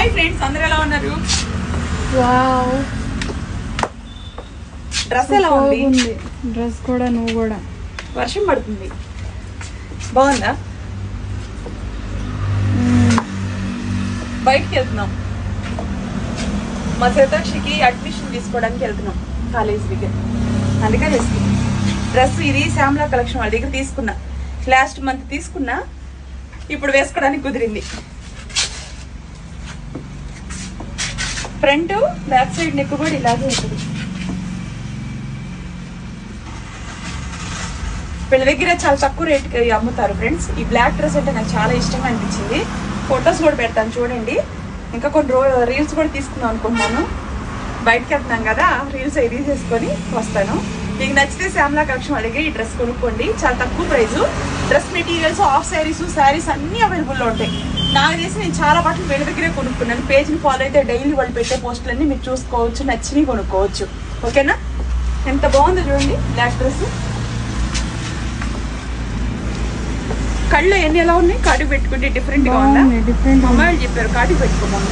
Hi friends, అందరూ ఎలా ఉన్నారు? వావ్, డ్రెస్ ఎలా ఉంది? డ్రెస్ కూడా, నువ్వు కూడా. వర్షం పడుతుంది, బాగుందా? బయటికి వెళ్తున్నాం, మా శతాక్షికి అడ్మిషన్ తీసుకోవడానికి వెళ్తున్నాం కాలేజీకి. అందుకని వేసుకున్నాం డ్రెస్. ఇది శ్యామ్లా కలెక్షన్ వాళ్ళ దగ్గర తీసుకున్నా, లాస్ట్ మంత్ తీసుకున్నా, ఇప్పుడు వేసుకోవడానికి కుదిరింది. ఫ్రంట్ బ్యాక్ సైడ్ నెక్ కూడా ఇలాగే ఉంటుంది. వీళ్ళ దగ్గర చాలా తక్కువ రేట్కి అమ్ముతారు ఫ్రెండ్స్. ఈ బ్లాక్ డ్రెస్ అంటే నాకు చాలా ఇష్టంగా అనిపించింది. ఫొటోస్ కూడా పెడతాను చూడండి. ఇంకా కొన్ని రీల్స్ కూడా తీసుకుందాం అనుకుంటున్నాను. బయటకు వెళ్తున్నాం కదా, రీల్స్ అవి తీసేసుకొని వస్తాను. మీకు నచ్చితే శ్యామ్లా కలెక్షన్ వాళ్ళకి ఈ డ్రెస్ కొనుక్కోండి, చాలా తక్కువ price. Dress materials, half saris అన్నీ అవైలబుల్లో ఉంటాయి. నాకు తెలిసి నేను చాలా బట్టలు వీళ్ళ దగ్గరే కొనుక్కున్నాను. పేజ్ని ఫాలో అయితే డైలీ వాళ్ళు పెట్టే పోస్టులన్నీ మీరు చూసుకోవచ్చు, నచ్చినవి కొనుక్కోవచ్చు. ఓకేనా? ఎంత బాగుందో చూడండి బ్లాక్ డ్రెస్. కళ్ళు ఎన్ని ఎలా ఉన్నాయి, కాటుకు పెట్టుకుంటే డిఫరెంట్గా ఉందా? డిఫరెంట్ అమ్మాయిలు చెప్పారు కాటుకు పెట్టుకోమని.